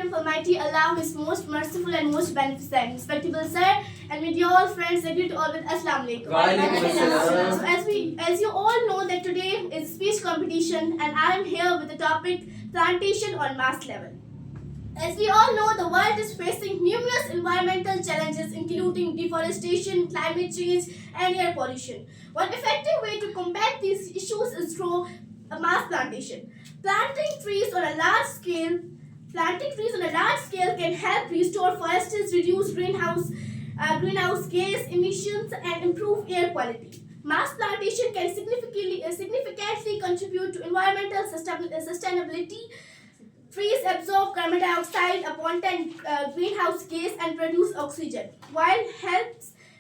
of Almighty Allah, who is most merciful and most beneficent. Respectable sir, and with your all friends, I greet you all with Assalamu Alaikum. So as you all know that today is speech competition, and I am here with the topic plantation on mass level. As we all know, the world is facing numerous environmental challenges, including deforestation, climate change, and air pollution. One effective way to combat these issues is through a mass plantation. Planting trees on a large scale can help restore forests, reduce greenhouse gas emissions, and improve air quality. Mass plantation can significantly contribute to environmental sustainability. Trees absorb carbon dioxide, abundant greenhouse gas, and produce oxygen,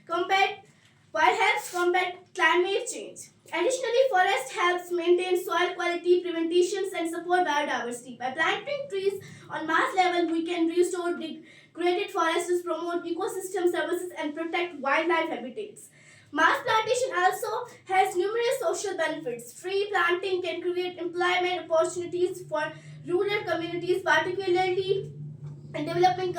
combat while helps combat climate change. Additionally, forest helps maintain soil quality, preventations, and support biodiversity. By planting trees on mass level, we can restore degraded forests, promote ecosystem services, and protect wildlife habitats. Mass plantation also has numerous social benefits. Tree planting can create employment opportunities for rural communities, particularly in developing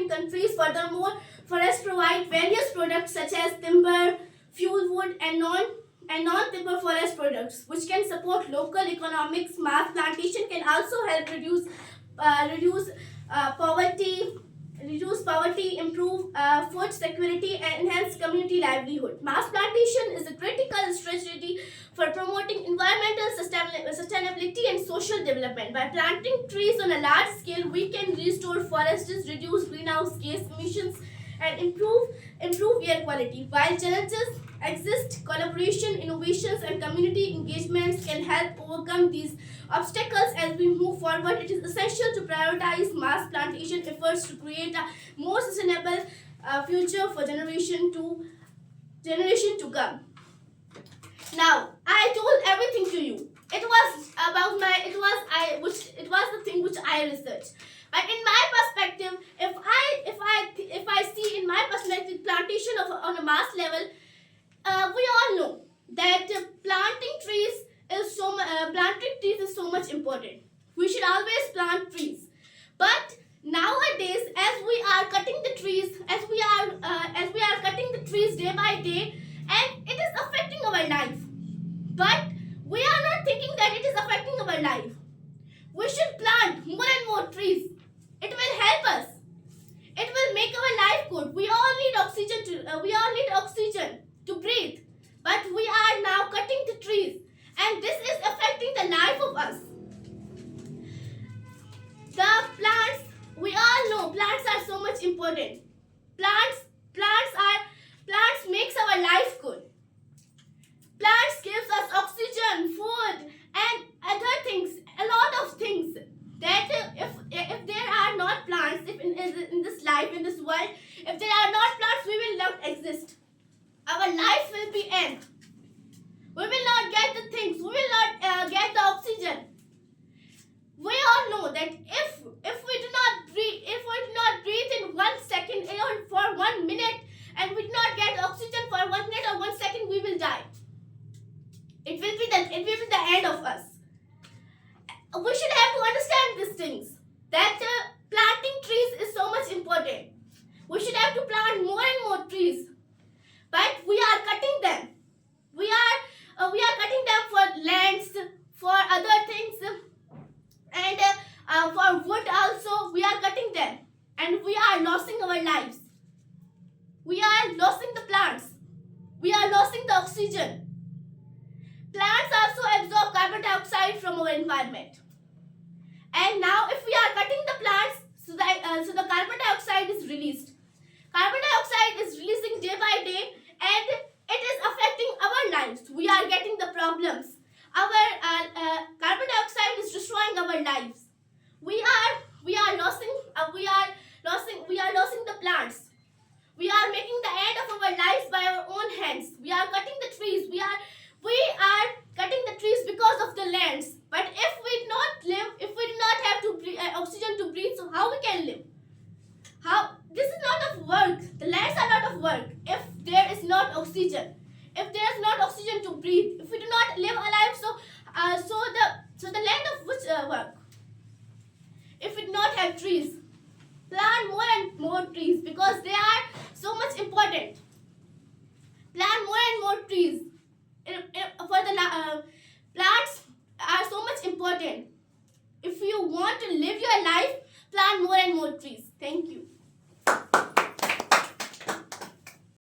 countries. Furthermore, forests provide various products such as timber, fuel wood, and non-timber forest products, which can support local economics. Mass plantation can also help reduce poverty, improve food security, and enhance community livelihood. Mass plantation is a critical strategy for promoting environmental sustainability and social development. By planting trees on a large scale, we can restore forests, reduce greenhouse gas emissions, and improve air quality. While challenges exist, collaboration, innovations, and community engagements can help overcome these obstacles. As we move forward, it is essential to prioritize mass plantation efforts to create a more sustainable future for generation to come. Now, I told everything to you. It was about it was the thing which I researched. But in my perspective, if I see in my perspective plantation on a mass level, we all know that planting trees is so much important. We should always plant trees. But nowadays, as we are cutting the trees day by day, and it is affecting our life. But we are not thinking that it is affecting our life. We should plant more and more trees. It will help us. It will make our life good. We all need oxygen to breathe. But we are now cutting the trees, and this is affecting the life of us. The plants, we all know plants are so much important. Plants makes our life good. Plants gives us oxygen, food, and other things, a lot of things. That if there are not plants, if in this life, in this world, if there are not plants, we will not exist. Our life will be end. We will not get the things. We will not get the oxygen. We all know that if we do not breathe in 1 second or for 1 minute, and we do not get oxygen for 1 minute or 1 second, we will die. It will be the end of us. We should have to understand these things. That planting trees is so much important. We should have to plant more and more trees. But we are cutting them. We are cutting them for lands, for other things, and for wood also. We are cutting them, and we are losing our lives. We are losing the plants. We are losing the oxygen. Plants also absorb carbon dioxide from our environment. And now if we are cutting the plants, so the carbon dioxide is released. Carbon dioxide is releasing day by day, and it is affecting our lives. We are getting the problems. Our carbon dioxide is destroying our lives. We are losing the plants. We are making the end of our lives by our own hands. We are cutting the trees. We are cutting the trees because of the lands. But if we do not have oxygen to breathe, so how we can live? How? This is not of work. The lands are not of work. If there is not oxygen, if there is not oxygen to breathe, if we do not live alive, so the land of which work? trees. Plant more and more trees because they are so much important. Plant more and more trees. For the plants are so much important. If you want to live your life, plant more and more trees. Thank you.